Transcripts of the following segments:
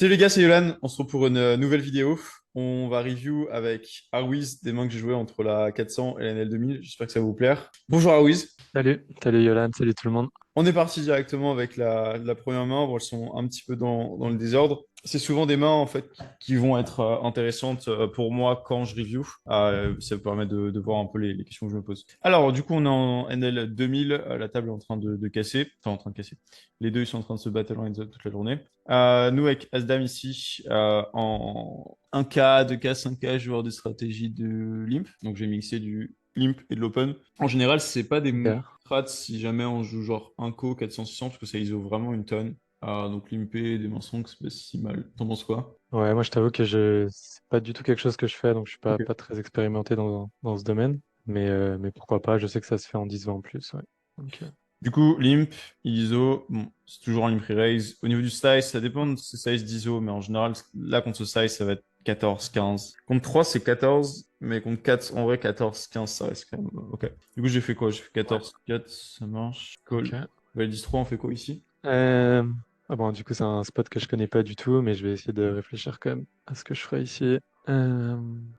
Salut les gars, c'est Yolan. On se retrouve pour une nouvelle vidéo. On va review avec Arwiz des mains que j'ai jouées entre la 400 et la NL 2000. J'espère que ça va vous plaire. Bonjour Arwiz. Salut Yolan, salut tout le monde. On est parti directement avec la première main. Bon, elles sont un petit peu dans le désordre. C'est souvent des mains en fait qui vont être intéressantes pour moi quand je review. Ça me permet de voir un peu les questions que je me pose. Alors, du coup, on est en NL 2000. La table est en train de casser. Enfin, en train de casser. Les deux, ils sont en train de se battre en heads up toute la journée. Nous, avec Asdam ici, en 1K, 2K, 5K, joueur de stratégie de Limp. Donc, j'ai mixé du Limp et de l'Open. En général, c'est pas des Ok. strats si jamais on joue genre 1 co 400-600 parce que ça ISO vraiment une tonne. Donc limpé, des mensonges, c'est pas si mal. T'en penses quoi? Ouais, moi je t'avoue que c'est pas du tout quelque chose que je fais, donc je suis Ok. pas très expérimenté dans ce domaine. Mais pourquoi pas, je sais que ça se fait en 10-20 en plus. Ouais. Donc, Du coup, limp, ISO, bon, c'est toujours un limp re-raise. Au niveau du size, ça dépend de ce size d'ISO, mais en général, là, contre ce size, ça va être 14, 15. Contre 3, c'est 14, mais contre 4, en vrai, 14, 15, ça reste quand même. Ok. Du coup, j'ai fait quoi? J'ai fait ouais. 14, 4, ça marche. Call. Ok. Validis 3, on fait quoi ici? Euh, ah bon, du coup, c'est un spot que je connais pas du tout, mais je vais essayer de réfléchir quand même à ce que je ferai ici. Euh,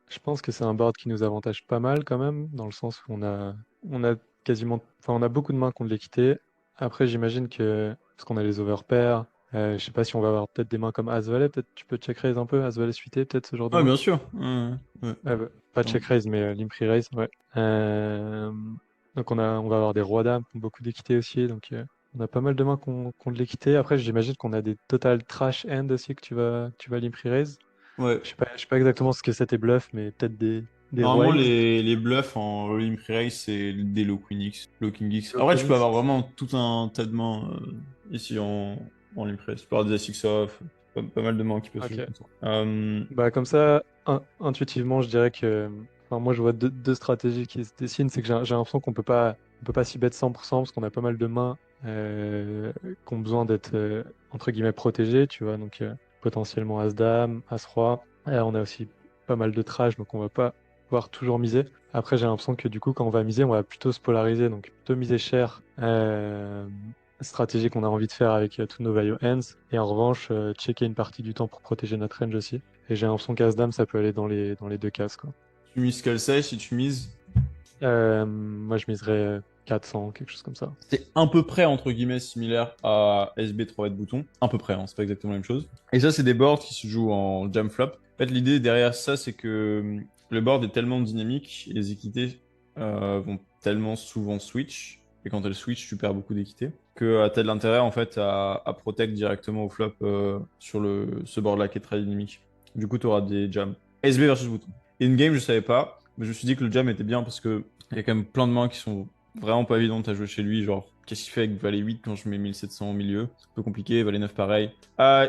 je pense que c'est un board qui nous avantage pas mal quand même, dans le sens où on a quasiment, enfin, on a beaucoup de mains contre l'équité. Après, j'imagine que, parce qu'on a les overpairs, je sais pas si on va avoir peut-être des mains comme As-Valet, peut-être tu peux check raise un peu, As-Valet suité, peut-être ce genre de Ouais, main. bien sûr. Ouais. Bah, pas check raise, mais limp raise, ouais. Euh, donc on va avoir des rois dames qui ont beaucoup d'équité aussi, donc on a pas mal de mains qui ont de l'équité. Après, j'imagine qu'on a des total trash end aussi que tu vas limp raise. Ouais. Je sais pas exactement ce que c'était bluff, mais peut-être des Normalement, raise. les bluffs en Rolling Pre-Race, c'est des Low Queen X, Low King X. Low Après, tu peux Queenix. avoir vraiment tout un tas de mains ici en Limp Pre-Race. Tu peux avoir des As-X off, pas mal de mains qui peuvent se jouer Ok. comme ça. Bah comme ça, intuitivement, je dirais que, enfin moi je vois deux stratégies qui se dessinent, c'est que j'ai l'impression on peut pas s'y bet 100% parce qu'on a pas mal de mains qui ont besoin d'être entre guillemets protégées, tu vois, donc potentiellement As-Dame, As-Roi. On a aussi pas mal de trash, donc on va pas pouvoir toujours miser. Après, j'ai l'impression que du coup, quand on va miser, on va plutôt se polariser, donc plutôt miser cher. Stratégie qu'on a envie de faire avec tous nos value hands. Et en revanche, checker une partie du temps pour protéger notre range aussi. Et j'ai l'impression qu'As-Dame, ça peut aller dans les deux cases, quoi. Tu mises quel size si tu mises? Moi, je miserais 400, quelque chose comme ça. C'est à peu près, entre guillemets, similaire à SB 3 de bouton. À peu près, hein, c'est pas exactement la même chose. Et ça, c'est des boards qui se jouent en jam flop. En fait, l'idée derrière ça, c'est que le board est tellement dynamique et les équités vont tellement souvent switch. Et quand elles switch, tu perds beaucoup d'équité. Que tu as de l'intérêt, en fait, à protect directement au flop sur ce board-là qui est très dynamique. Du coup, tu auras des jams. SB versus bouton. In-game, je savais pas, mais je me suis dit que le jam était bien parce que il y a quand même plein de mains qui sont vraiment pas évidente à jouer chez lui. Genre, qu'est-ce qu'il fait avec Valet 8 quand je mets 1700 au milieu? C'est un peu compliqué, Valet 9 pareil.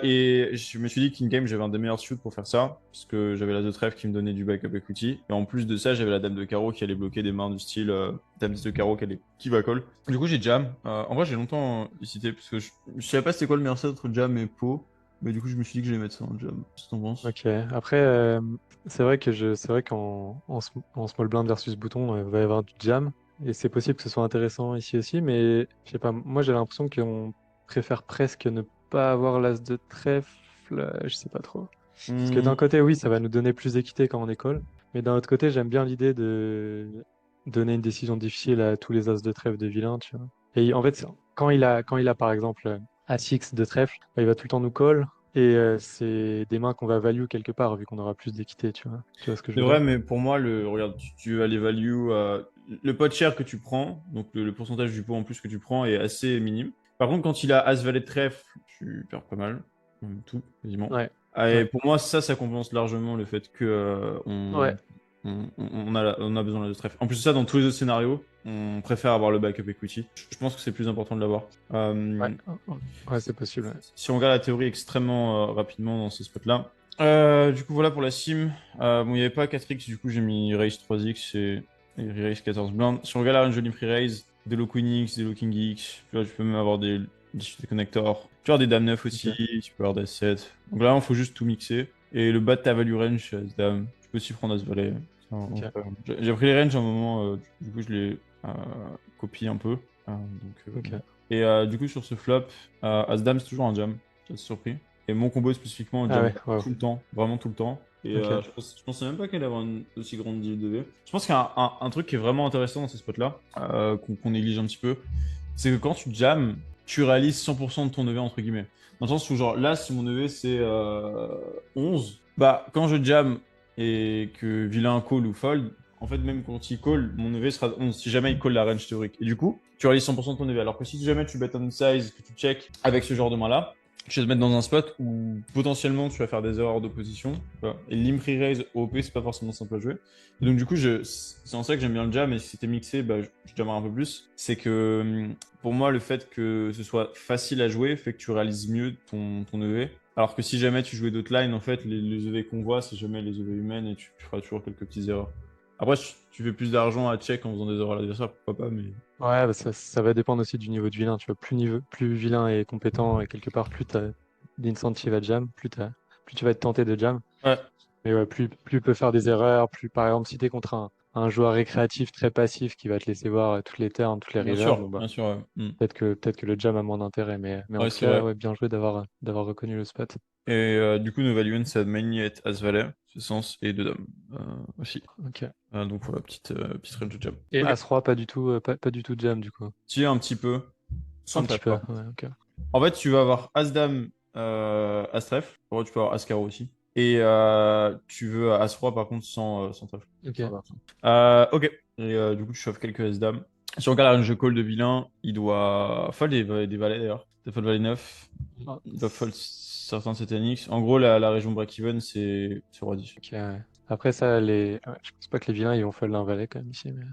Et je me suis dit qu'in-game, j'avais un des meilleurs suits pour faire ça, parce que j'avais la de trèfle qui me donnait du backup equity. Et en plus de ça, j'avais la dame de carreau qui allait bloquer des mains du style dame 10 de carreau qui va call. Du coup, j'ai jam. En vrai, j'ai longtemps hésité, parce que je savais pas c'était quoi le meilleur set entre jam et pot. Mais du coup, je me suis dit que j'allais mettre ça en jam. Qu'est-ce que t'en penses? Ok. Après, c'est vrai en small blind versus bouton, il va y avoir du jam. Et c'est possible que ce soit intéressant ici aussi, mais je sais pas, moi j'ai l'impression qu'on préfère presque ne pas avoir l'as de trèfle, je sais pas trop. Parce que Hmm. d'un côté, oui, ça va nous donner plus d'équité quand on école, mais d'un autre côté, j'aime bien l'idée de donner une décision difficile à tous les as de trèfle de vilain, tu vois. Et en fait, quand il a par exemple As-X de trèfle, bah, il va tout le temps nous call, et c'est des mains qu'on va value quelque part, vu qu'on aura plus d'équité, tu vois. Tu vois ce que je C'est veux vrai, dire? mais pour moi, regarde, tu vas les value, le pot de share que tu prends, donc le pourcentage du pot en plus que tu prends est assez minime. Par contre, quand il a As-Valet de trèfle, tu perds pas mal, tout, quasiment. Ouais, Et ouais, pour moi, ça compense largement le fait que ouais, on a besoin de trèfle. En plus de ça, dans tous les autres scénarios, on préfère avoir le backup equity. Je pense que c'est plus important de l'avoir. ouais, ouais, c'est possible. Ouais. Si on regarde la théorie extrêmement rapidement dans ce spot-là. Du coup, voilà pour la sim. Bon, il n'y avait pas 4x, du coup, j'ai mis raise 3x et raise 14 blind. Si on regarde la range de l'Impri raise, des low queen X, des low king X, tu vois, tu peux même avoir des connectors. Tu peux avoir des dames 9 aussi, Ok, tu peux avoir des 7. Donc là, il faut juste tout mixer. Et le bas de ta value range, c'est as dame. Tu peux aussi prendre as valet. ok, J'ai pris les ranges à un moment, du coup, je les copié un peu. Donc, ok. voilà. Et du coup, sur ce flop, as dame, c'est toujours un jam. J'ai surpris. Et mon combo spécifiquement, Ah jam ouais, wow. tout le temps, vraiment tout le temps. Et Ok. je pensais même pas qu'elle allait avoir une aussi grande deal de V. Je pense qu'il y a un truc qui est vraiment intéressant dans ces spots-là, qu'on néglige un petit peu, c'est que quand tu jams, tu réalises 100% de ton EV entre guillemets. Dans le sens où, genre, là, si mon EV c'est 11, bah, quand je jam et que vilain call ou fold, en fait, même quand il call, mon EV sera 11 si jamais il call la range théorique. Et du coup, tu réalises 100% de ton EV. Alors que si jamais tu bet on size, que tu check avec ce genre de main-là, je vais te mettre dans un spot où potentiellement tu vas faire des erreurs d'opposition. Voilà. Et l'impri raise OP, c'est pas forcément simple à jouer. Et donc, du coup, c'est en ça que j'aime bien le jam. Et si c'était mixé, bah, je jammerai un peu plus. C'est que pour moi, le fait que ce soit facile à jouer fait que tu réalises mieux ton EV. Alors que si jamais tu jouais d'autres lines, en fait, les EV qu'on voit, c'est jamais les EV humaines et tu feras toujours quelques petites erreurs. Après, si tu fais plus d'argent à check en faisant des erreurs à l'adversaire, pourquoi pas, mais. Ouais, bah ça va dépendre aussi du niveau de vilain. Tu vois, plus vilain et compétent, et quelque part, plus tu as d'incentive à jam, plus tu vas être tenté de jam. Ouais, Mais ouais, plus il peut faire des erreurs, plus par exemple, si tu es contre un joueur récréatif très passif qui va te laisser voir toutes les turns, toutes les rivers, bon bah bien sûr, ouais. peut-être que le jam a moins d'intérêt. Mais en Ouais, tout c'est cas, vrai. ouais, bien joué d'avoir reconnu le spot. Et du coup, nos values, ça mainly être As-Valet, ce sens, et deux dames aussi. Ok. Donc voilà, petite range de jam. Et Ok. As-Roi, pas du tout jam du coup. Tu es un petit peu, Un sans petit trèfle peu, par contre. ouais, ok. En fait, tu vas avoir As-Dame, As-Trèfle. En vrai, tu peux avoir As-Carreau aussi. Et tu veux As-Roi par contre sans trèfle. Sans Ok. version. Ok. Et du coup, tu chauffes quelques As-Dame. Si on regarde la range de call de vilain, il doit fold des valets d'ailleurs. Il doit fold valet 9. Ah, Il doit fold certains CTNX. En gros, la région break-even, c'est roi 10. ok, ouais. Après ça, ouais, je pense pas que les vilains ils vont fold un valet quand même ici. Mais...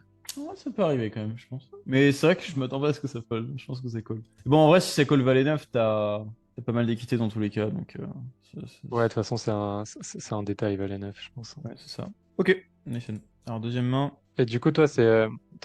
Ouais, ça peut arriver quand même, je pense. Mais c'est vrai que je m'attends pas à ce que ça fold. Je pense que c'est call. Bon, en vrai, si c'est call valet 9, t'as pas mal d'équité dans tous les cas. Donc, Ouais, de toute façon, c'est un détail, valet 9 je pense. ouais, c'est ça. Ok, Nathan. Alors, deuxième main. Et du coup, toi,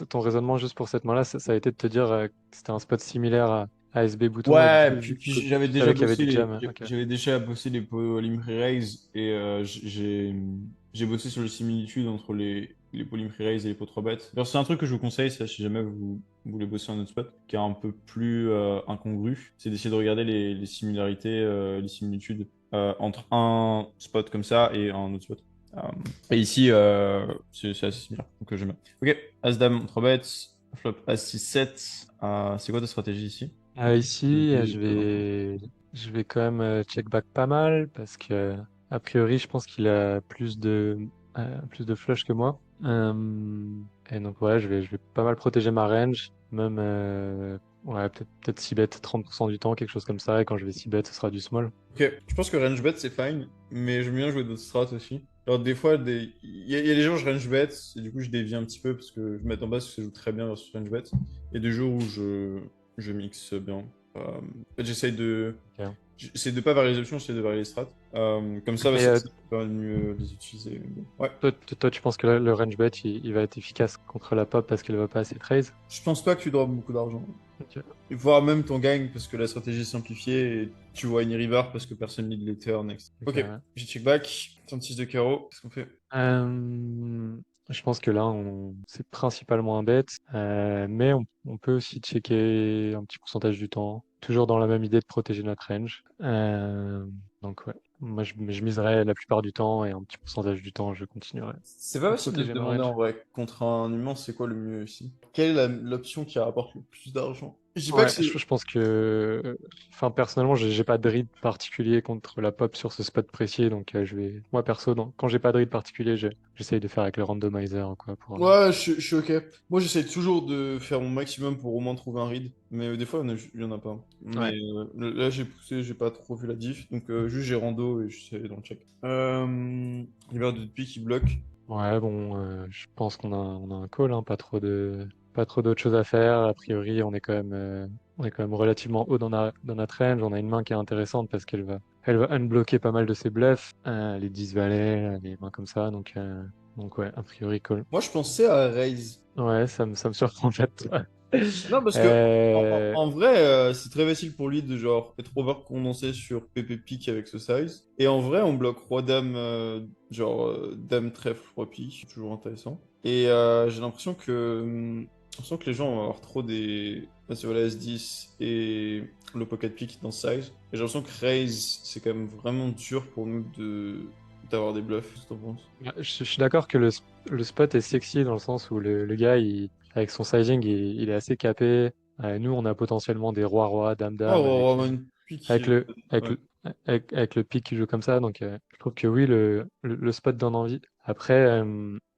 ton raisonnement juste pour cette main-là, ça a été de te dire que c'était un spot similaire à SB Bouton, et Ouais, vu puis que j'avais tu déjà savais qu'il y avait bossé du jam. Ok. j'avais déjà bossé les polymery raise et j'ai bossé sur les similitudes entre les polymery raise et les pot 3 bêtes. Alors c'est un truc que je vous conseille, ça, si jamais vous voulez bosser un autre spot, qui est un peu plus incongru, c'est d'essayer de regarder les similarités, les similitudes entre un spot comme ça et un autre spot. Euh, et ici, c'est assez similaire, donc j'aime bien. Ok, As-Dame 3 bêtes, flop As-6 7. C'est quoi ta stratégie ici? Ici, je vais quand même check back pas mal parce que, a priori, je pense qu'il a plus de flush que moi. Et donc, ouais, je vais pas mal protéger ma range, même, ouais, peut-être 6 bet 30% du temps, quelque chose comme ça. Et quand je vais 6 bet, ce sera du small. Ok, je pense que range bet c'est fine, mais j'aime bien jouer d'autres strats aussi. Alors des fois, il y a des jours où je range bet, et du coup je dévie un petit peu parce que je mets en base que ça joue très bien versus range bet. Et des jours où je mixe bien. En fait, Ok. j'essaie de pas varier les options, j'essaie de varier les strats. Comme ça, bah, Mais ça permet de mieux les utiliser. Ouais. toi, tu penses que le range bet, il va être efficace contre la pop parce qu'elle va pas assez raise? Je pense pas que tu dois beaucoup d'argent. Ok. Et voire même ton gagne parce que la stratégie est simplifiée et tu vois une river parce que personne lead les turns, etc. Ok, Ok, ouais. j'ai check back, 36 de carreau, qu'est-ce qu'on fait? Je pense que là, c'est principalement un bet, mais on peut aussi checker un petit pourcentage du temps, toujours dans la même idée de protéger notre range. Donc ouais, moi je miserais la plupart du temps et un petit pourcentage du temps, je continuerai C'est pas à facile de se protéger ma demander range. en vrai, contre un humain, c'est quoi le mieux ici? Quelle est l'option qui rapporte le plus d'argent? Je dis pas que Ouais, c'est. je pense que, enfin personnellement, j'ai pas de read particulier contre la pop sur ce spot précis, donc moi perso, quand j'ai pas de read particulier, j'essaye de faire avec le randomizer quoi pour. Ouais, je suis ok. Moi, j'essaie toujours de faire mon maximum pour au moins trouver un read, mais des fois, il y en a pas. Mais Ouais. là, j'ai poussé, j'ai pas trop vu la diff, donc juste j'ai rando et j'essaie dans le check. River de pique qui bloque. Ouais, bon, je pense on a un call, hein, pas trop d'autres choses à faire. A priori, on est quand même relativement haut dans notre range. On a une main qui est intéressante parce elle va unblocker pas mal de ses bluffs, les 10 valets, les mains comme ça. Donc ouais, a priori, call. Moi, je pensais à raise. Ouais, ça me surprend en fait. Non, parce que Euh, en vrai, c'est très facile pour lui de genre être overcondensé sur PP pique avec ce size. Et en vrai, on bloque roi dame, genre dame trèfle roi pique, c'est toujours intéressant. Et j'ai l'impression que les gens vont avoir trop passer la S10 et le pocket pick dans size. Et j'ai l'impression que raise, c'est quand même vraiment dur pour nous d'avoir des bluffs. Qu'est-ce que t'en penses? Ouais, je suis d'accord que le spot est sexy dans le sens où le gars, avec son sizing, il est assez capé. Nous, on a potentiellement des rois-rois, Oh, dames-dames avec, Roman pick. avec le, avec Ouais. le, avec le pic qui joue comme ça. Donc, je trouve que oui, le spot donne envie. Après,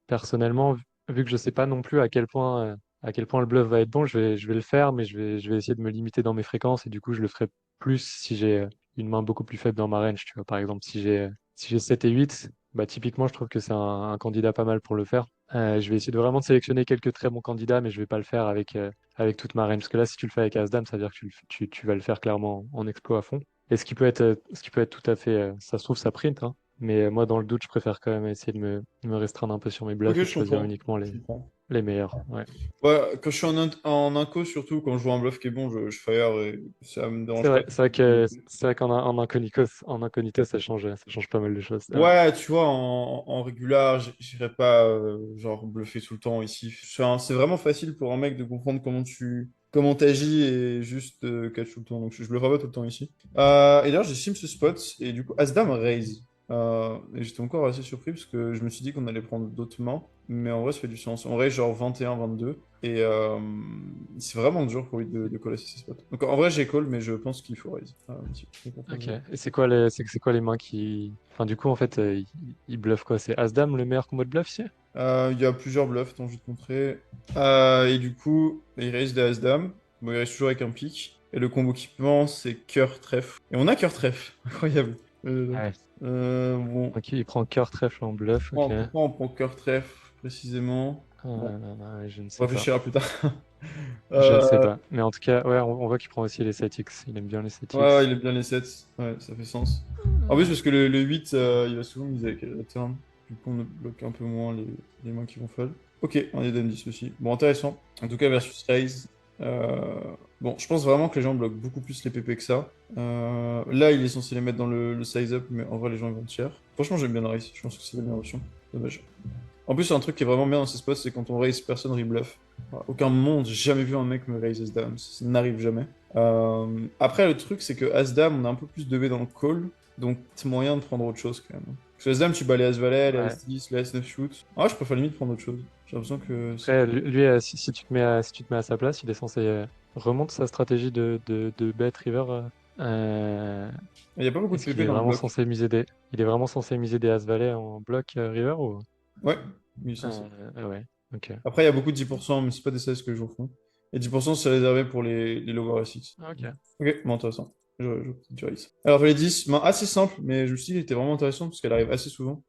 personnellement, vu que je sais pas non plus à quel point le bluff va être bon, je vais le faire, mais je vais essayer de me limiter dans mes fréquences et du coup, je le ferai plus si j'ai une main beaucoup plus faible dans ma range. Tu vois, par exemple, si j'ai 7 et 8, bah, typiquement, je trouve que c'est un candidat pas mal pour le faire. Je vais essayer de vraiment sélectionner quelques très bons candidats, mais je vais pas le faire avec toute ma range. Parce que là, si tu le fais avec As-Dame, ça veut dire que tu vas le faire clairement en exploit à fond. Et ce qui peut être tout à fait, ça se trouve, ça print, hein. Mais moi, dans le doute, je préfère quand même essayer de me restreindre un peu sur mes Ok, bluffs et de je choisir comprends. uniquement Je comprends. les meilleurs. Ouais. Ouais, quand je suis en inco, surtout, quand je joue un bluff qui est bon, je fire et ça me dérange pas. C'est vrai en incognito, ça change pas mal de choses. C'est vrai. Ouais, tu vois, en régular, j'irai pas genre bluffer tout le temps ici. C'est vraiment facile pour un mec de comprendre comment t'agis et juste catch tout le temps. Donc je blufferai pas tout le temps ici. Et d'ailleurs, j'ai sim ce spot et du coup, As-Dame raise. Et j'étais encore assez surpris parce que je me suis dit qu'on allait prendre d'autres mains. Mais en vrai, ça fait du sens. En vrai, genre 21-22. Et c'est vraiment dur pour lui de coller ces spots. Donc en vrai, j'ai call, mais je pense qu'il faut raise. Je comprends Ok. bien. Et c'est quoi les mains qui. Enfin, du coup, en fait, il bluffe quoi? C'est As-Dame le meilleur combo de bluff ici? Il y a plusieurs bluffs dont je vais te montrer. Et du coup, il reste des As-Dame. Bon, il reste toujours avec un pic. Et le combo qui pense, c'est cœur-trèfle. Et on a cœur-trèfle. Incroyable. Ouais. Bon. Ok, il prend cœur trèfle en bluff. Ok. Pourquoi on prend cœur-trèfle précisément? Bon, Je ne on sais pas. réfléchira plus tard. Je ne sais Euh, pas. Mais en tout cas, ouais, on voit qu'il prend aussi les 7x. Il aime bien les ouais, 7x. il est bien les 7. Ouais, ça fait sens. En plus, parce que le 8, il va souvent miser avec la turn. Du coup, on bloque un peu moins les mains qui vont fold. Ok, on est dame 10 aussi. Bon, intéressant. En tout cas, Ouais. versus raise. Bon, je pense vraiment que les gens bloquent beaucoup plus les PP que ça. Là, il est censé les mettre dans le size-up, mais en vrai, les gens ils vont tiers. Franchement, j'aime bien le raise. Je pense que c'est la meilleure option. Dommage. En plus, un truc qui est vraiment bien dans ces spots, c'est quand on raise, personne rebluff. À aucun moment, j'ai jamais vu un mec me raise As-Dame. Ça n'arrive jamais. Après, le truc, c'est que As-Dame, on a un peu plus de B dans le call, donc c'est moyen de prendre autre chose quand même. Parce que As-Dame, tu bats les As-Valet, les Ouais. As-10, les As-9 shoot. Ah, je préfère limite prendre autre chose. J'ai l'impression que c'est Après, plus. lui, si tu te mets à sa place, il est censé remonter sa stratégie de bet river. Il n'y a pas beaucoup de Est-ce qu'il PP est dans le vraiment bloc. censé miser il est vraiment censé miser des As-Valet en bloc river ou? Ouais, 1500. Ouais. Ok. Après, il y a beaucoup de 10%, mais c'est pas des 16 que je joue au fond. Et 10%, c'est réservé pour les lower S6. Ok. Ok, bon, intéressant. Je réalise. Alors, les 10, main assez simple, mais je me suis dit qu'elle était vraiment intéressante parce qu'elle arrive assez souvent.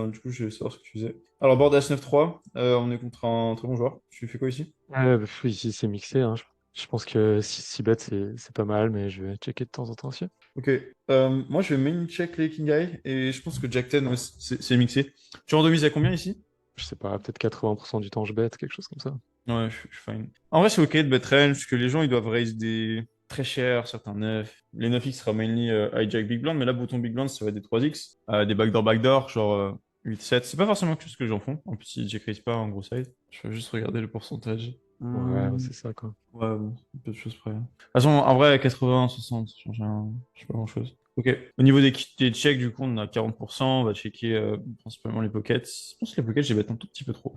Du coup, je vais savoir ce que tu faisais. Alors, board H9-3, on est contre un très bon joueur. Tu fais quoi ici? Oui, ici, c'est mixé, hein. Je pense que 6 bet, c'est pas mal, mais je vais checker de temps en temps aussi. Ok. Moi, je vais main check les King Eye et je pense que Jack 10, ouais, c'est mixé. Tu randomises à combien ici? Je sais pas, peut-être 80% du temps, je bet, quelque chose comme ça. Ouais, je suis fine. En vrai, c'est ok de bet range parce que les gens ils doivent raise des très chers, certains 9. Les 9x sera mainly hijack big blind, mais là, bouton big blind, ça va être des 3x. Des backdoor, genre 8-7. C'est pas forcément quelque chose que j'en font. En plus, si jack raise pas en gros side, je vais juste regarder le pourcentage. Ouais, c'est ça, quoi. Ouais, bon, peu de choses près. De toute façon, en vrai, 80, 60, ça change pas grand-chose. Ok. Au niveau des checks, du coup, on a 40%. On va checker principalement les pockets. Je pense que les pockets, j'ai bet un tout petit peu trop.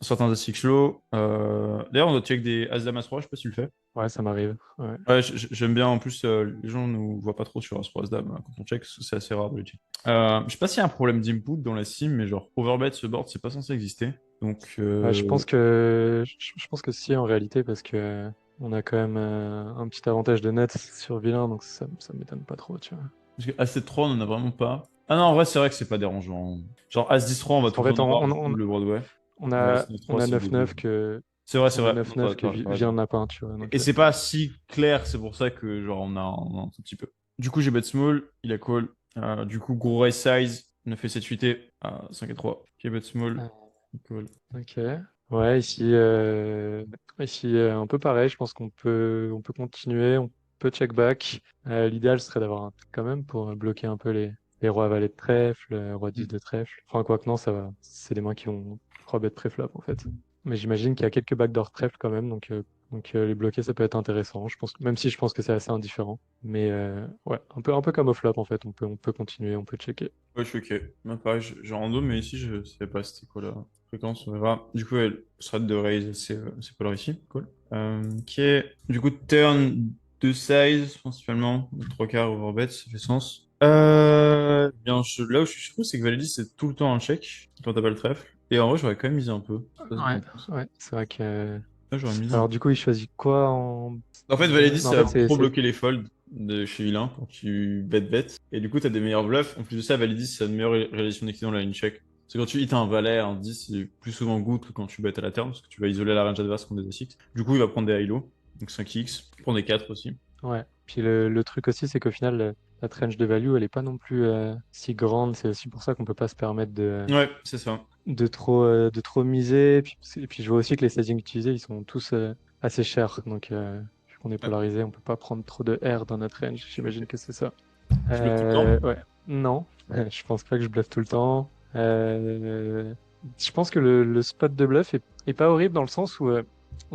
Certains as low. D'ailleurs, on doit check des as damas 3, je sais pas si tu le fais. Ouais, ça m'arrive. Ouais. Ouais, j'aime bien. En plus, les gens nous voient pas trop sur as 3 as dame quand on check, parce que c'est assez rare de les check. Je sais pas s'il y a un problème d'input dans la sim, mais genre, overbet ce board, c'est pas censé exister. Donc, Ouais, je pense que si, en réalité, parce que on a quand même un petit avantage de net sur vilain, donc ça m'étonne pas trop, tu vois. parce que As-7-3, on en a vraiment pas. Ah non, en vrai, c'est vrai que c'est pas dérangeant. Genre As-10-3, on va Parce qu'en toujours fait, en avoir vu le Broadway. Mais on As-9-3, a c'est 9-9 débile. C'est on a vrai. Non, 9-9 que t'as vilain raison. n'a pas un, tu vois. Donc, Et c'est pas si clair, c'est pour ça que genre on a un tout petit peu. Du coup, j'ai bet small, il a call. Du coup, gros raise size, 9 et 7 8 à 5 et 3. J'ai bet small, euh, il call. ok. Ouais, ici un peu pareil. Je pense on peut continuer, on peut check back. L'idéal serait d'avoir un truc quand même pour bloquer un peu les rois valets de trèfle, roi 10 Hmm. de trèfle. Enfin, quoi que non, ça va. C'est des mains qui ont 3 bêtes préflop en fait. Mais j'imagine qu'il y a quelques backdoor trèfle quand même, donc Donc les bloquer, ça peut être intéressant. Je pense, même si je pense que c'est assez indifférent. Mais ouais, un peu comme au flop en fait. On peut continuer, on peut checker. Ouais, je suis ok. Moi, pareil, j'ai rando, mais ici, je savais pas c'était quoi la fréquence. On verra. Du coup, elle sera de raise, c'est pas ici. Cool. Ok. Du coup, turn de size, principalement. Le 3 quarts overbet, ça fait sens. Bien, là où je suis surpris, c'est que Valérie, c'est tout le temps un check quand t'as pas le trèfle. Et en vrai, j'aurais quand même misé un peu. Je sais pas ce que Ouais, t'en penses. ouais, c'est vrai que. Là, j'aurais misé un Alors peu. du coup, il choisit quoi en En fait, deux? Valérie, Non, en ça fait, va trop bloquer les folds de chez vilain quand tu bet. Et du coup, t'as des meilleurs bluffs. En plus de ça, Valérie, ça a une meilleure réalisation d'équité dans la line check. C'est quand tu hits un valet, un 10, c'est plus souvent good que quand tu bets à la turn, parce que tu vas isoler la range adverse contre des A6. Du coup, il va prendre des high-low, donc 5x, prendre des 4 aussi. Ouais. Puis le truc aussi, c'est qu'au final, la range de value, elle est pas non plus si grande. C'est aussi pour ça qu'on peut pas se permettre Ouais, c'est ça. de trop miser. Et puis je vois aussi que les sizings utilisés, ils sont tous assez chers. Donc vu qu'on est Ouais, polarisé, on peut pas prendre trop de R dans notre range. J'imagine ok. que c'est ça. Tu bluffes tout le temps? Ouais. Non, je pense pas que je bluffe tout le temps. Je pense que le spot de bluff est pas horrible dans le sens où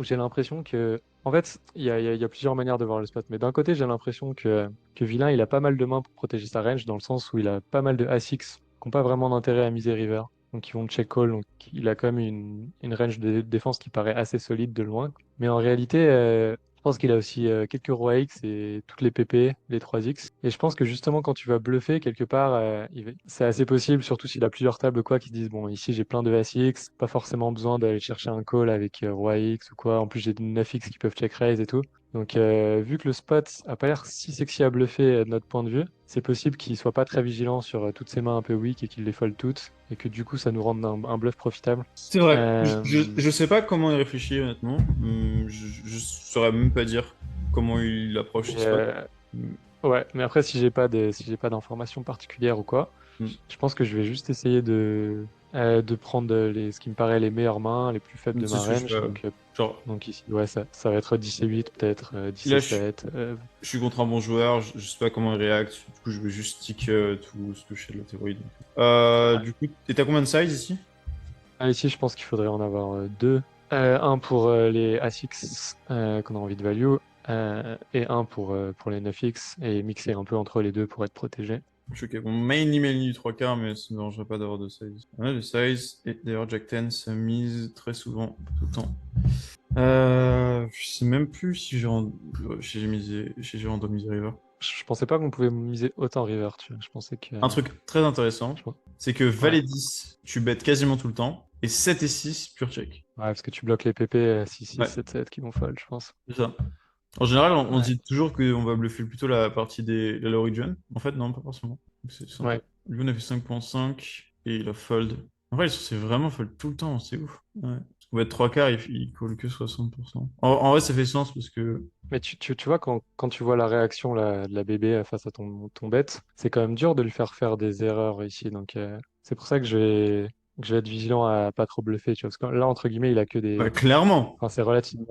j'ai l'impression que, en fait, il y a plusieurs manières de voir le spot. Mais d'un côté, j'ai l'impression que Villain, il a pas mal de mains pour protéger sa range, dans le sens où il a pas mal de As-X qui n'ont pas vraiment d'intérêt à miser river. Donc ils vont check call, donc il a quand même une range de défense qui paraît assez solide de loin. Mais en réalité, je pense qu'il a aussi quelques rois X et toutes les PP, les 3X. Et je pense que justement, quand tu vas bluffer quelque part, c'est assez possible, surtout s'il a plusieurs tables quoi, qui se disent, bon, ici j'ai plein de As-X, pas forcément besoin d'aller chercher un call avec roi X ou quoi. En plus, j'ai des 9X qui peuvent check raise et tout. Donc, vu que le spot a pas l'air si sexy à bluffer de notre point de vue, c'est possible qu'il soit pas très vigilant sur toutes ses mains un peu weak et qu'il les fold toutes, et que du coup, ça nous rende un bluff profitable. C'est vrai. Euh, Je sais pas comment il réfléchit, honnêtement. Je saurais même pas dire comment il approche ses mais, spots. ouais, mais après, si j'ai pas d'informations particulières ou quoi, Hmm. je pense que je vais juste essayer de prendre ce qui me paraît les meilleures mains, les plus faibles de C'est ma ce que je range. fais. Donc ici, ouais, ça va être 10 et 8, peut-être 10 Là, et 7. je suis contre un bon joueur, je sais pas comment il réacte, du coup je vais juste stick tout ce que je sais de la théorie. Donc. Ouais. Du coup, et t'as combien de size ici? Ah, ici, je pense qu'il faudrait en avoir deux. Un pour les ASICs qu'on a envie de value, et un pour les 9X, et mixer un peu entre les deux pour être protégé. Je suis ok. Bon, mainly du 3 quarts, mais ça ne me dérangerait pas d'avoir de size. Ouais, le size, et d'ailleurs Jack 10 ça mise très souvent, tout le temps. Je sais même plus si j'ai randomisé River. Je pensais pas qu'on pouvait miser autant river, tu vois. Je pensais que. Un truc très intéressant, Je pense- c'est que Ouais. Valet 10, tu bêtes quasiment tout le temps, et 7 et 6, pure check. Ouais, parce que tu bloques les PP 6-6, Ouais, 7-7 qui vont fold, je pense. c'est ça. En général, on Ouais. dit toujours qu'on va bluffer plutôt la partie de la Origin. En fait, non, pas forcément. C'est sympa. Ouais. Lui, on a fait 5.5 et il a fold. En vrai, c'est vraiment fold tout le temps, c'est ouf. Ouais. Parce qu'on va être 3 quarts, il call que 60%. En vrai, ça fait sens parce que. Mais tu vois, quand tu vois la réaction de la bébé face à ton bet, c'est quand même dur de lui faire des erreurs ici. Donc, c'est pour ça que je vais être vigilant à pas trop bluffer, tu vois. Parce que là, entre guillemets, il a que Bah, des. clairement. Enfin, c'est Là, relativement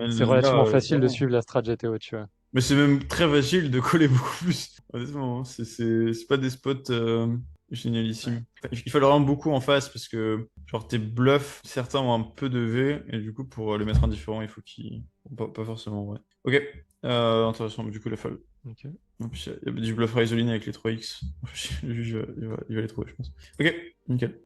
facile de clairement. suivre la strat GTO, tu vois. Mais c'est même très facile de coller beaucoup plus. Honnêtement, hein. C'est pas des spots Ouais. génialissimes. Enfin, il faut leur vraiment beaucoup en face parce que, genre, tes bluffs, certains ont un peu de V, et du coup, pour les mettre indifférents, il faut qu'ils. Pas forcément, ouais. Ok, intéressant. Du coup, la folle. Ok. En plus, il y a du bluff Raisoline avec les 3x. Le juge, il va les trouver, je pense. Ok, nickel.